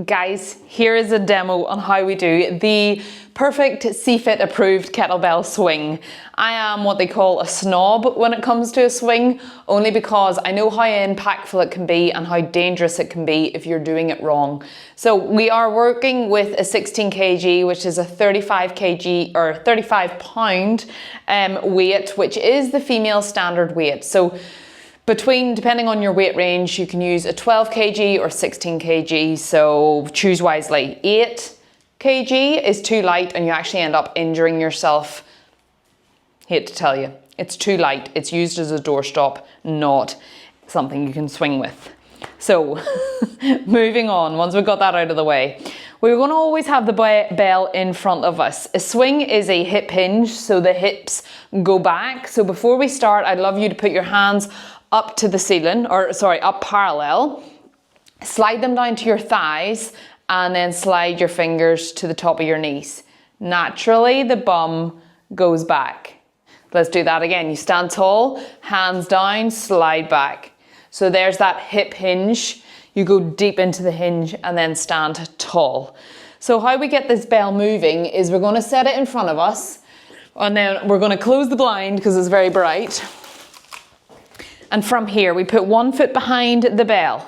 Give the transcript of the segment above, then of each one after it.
Guys, here is a demo on how we do the perfect CFIT approved kettlebell swing. I am what they call a snob when it comes to a swing, only because I know how impactful it can be and how dangerous it can be if you're doing it wrong. So we are working with a 16 kg, which is a 35 kg or 35 pound weight, which is the female standard weight. So depending on your weight range, you can use a 12 kg or 16 kg, so choose wisely. 8 kg is too light and you actually end up injuring yourself. Hate to tell you, it's too light. It's used as a doorstop, not something you can swing with. So, moving on, once we've got that out of the way, we're going to always have the bell in front of us. A swing is a hip hinge, so the hips go back. So before we start, I'd love you to put your hands up to the ceiling, up parallel. Slide them down to your thighs and then slide your fingers to the top of your knees. Naturally, the bum goes back. Let's do that again. You stand tall, hands down, slide back. So there's that hip hinge. You go deep into the hinge and then stand tall. So how we get this bell moving is we're going to set it in front of us and then we're going to close the blind because it's very bright. And from here, we put one foot behind the bell.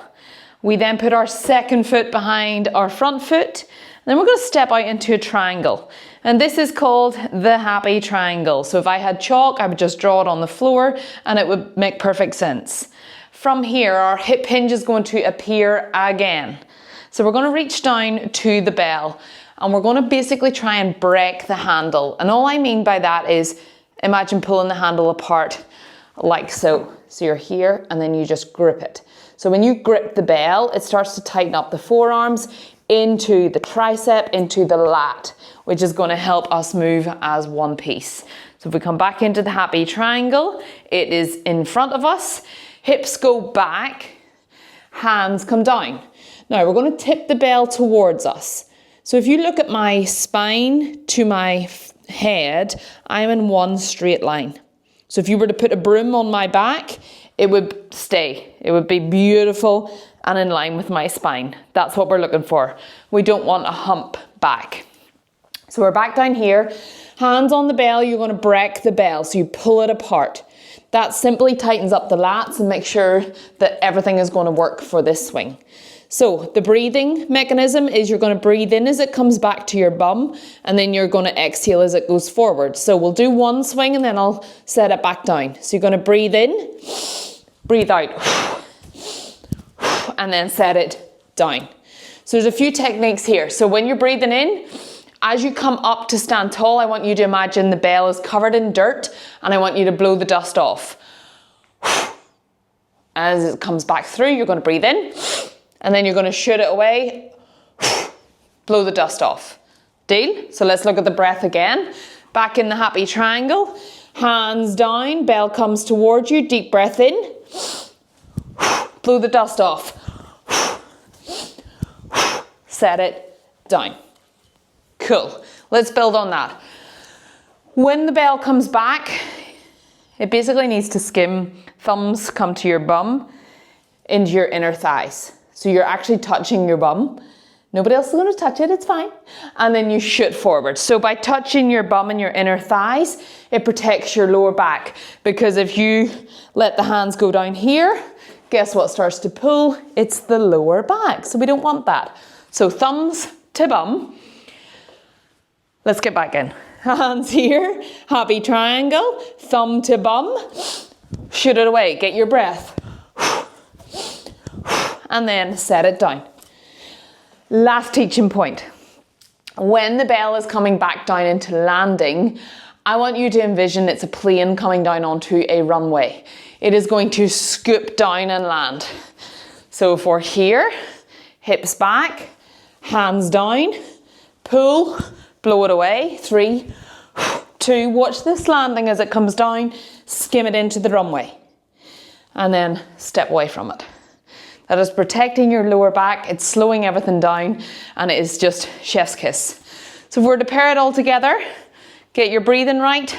We then put our second foot behind our front foot. And then we're going to step out into a triangle. And this is called the happy triangle. So if I had chalk, I would just draw it on the floor and it would make perfect sense. From here, our hip hinge is going to appear again. So we're going to reach down to the bell and we're going to basically try and break the handle. And all I mean by that is imagine pulling the handle apart like so. So you're here and then you just grip it. So when you grip the bell, it starts to tighten up the forearms into the tricep, into the lat, which is going to help us move as one piece. So if we come back into the happy triangle, it is in front of us. Hips go back, hands come down. Now we're going to tip the bell towards us. So if you look at my spine to my head, I'm in one straight line. So if you were to put a broom on my back, it would stay. It would be beautiful and in line with my spine. That's what we're looking for. We don't want a hump back. So we're back down here. Hands on the bell, you're going to break the bell. So you pull it apart. That simply tightens up the lats and makes sure that everything is going to work for this swing. So the breathing mechanism is you're going to breathe in as it comes back to your bum and then you're going to exhale as it goes forward. So we'll do one swing and then I'll set it back down. So you're going to breathe in, breathe out, and then set it down. So there's a few techniques here. So when you're breathing in, as you come up to stand tall, I want you to imagine the bell is covered in dirt and I want you to blow the dust off. As it comes back through, you're going to breathe in. And then you're going to shoot it away, blow the dust off. Deal? So let's look at the breath again. Back in the happy triangle, hands down, bell comes towards you, deep breath in, blow the dust off, set it down. Cool. Let's build on that. When the bell comes back, it basically needs to skim. Thumbs come to your bum, into your inner thighs. So you're actually touching your bum. Nobody else is going to touch it, it's fine. And then you shoot forward. So by touching your bum and your inner thighs, it protects your lower back. Because if you let the hands go down here, guess what starts to pull? It's the lower back. So we don't want that. So thumbs to bum. Let's get back in. Hands here, happy triangle, thumb to bum. Shoot it away, get your breath. And then set it down. Last teaching point. When the bell is coming back down into landing, I want you to envision it's a plane coming down onto a runway. It is going to scoop down and land. So for here, hips back, hands down, pull, blow it away. 3, 2, watch this landing as it comes down, skim it into the runway. And then step away from it. That is protecting your lower back, it's slowing everything down, and it is just chef's kiss. So if we're to pair it all together, get your breathing right,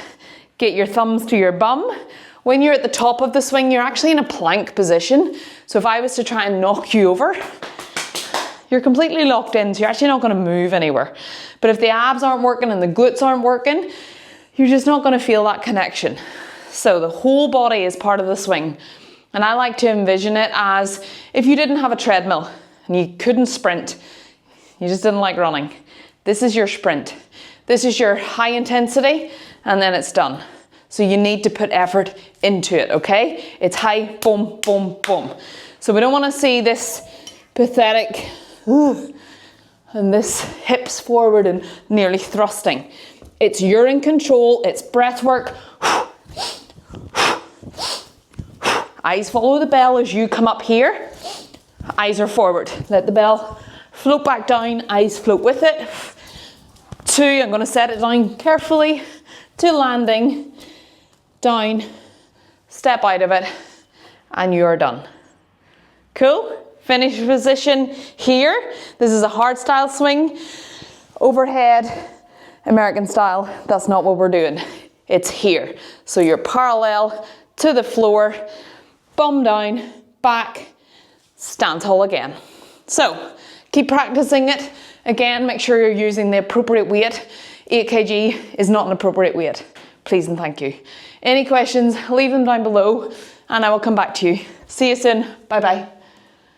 get your thumbs to your bum. When you're at the top of the swing, you're actually in a plank position. So if I was to try and knock you over, you're completely locked in, so you're actually not going to move anywhere. But if the abs aren't working and the glutes aren't working, you're just not going to feel that connection. So the whole body is part of the swing. And I like to envision it as if you didn't have a treadmill and you couldn't sprint, you just didn't like running. This is your sprint. This is your high intensity, and then it's done. So you need to put effort into it, okay? It's high, boom, boom, boom. So we don't want to see this pathetic, and this hips forward and nearly thrusting. It's you're in control, it's breath work. Eyes follow the bell as you come up here. Eyes are forward. Let the bell float back down, eyes float with it. 2, I'm going to set it down carefully to landing, down, step out of it, and you're done. Cool? Finish position here. This is a hardstyle swing. Overhead, American style, that's not what we're doing. It's here. So you're parallel to the floor, bum down, back, stand tall again. So keep practicing it. Again, make sure you're using the appropriate weight. 8 kg is not an appropriate weight. Please and thank you. Any questions, leave them down below and I will come back to you. See you soon. Bye bye.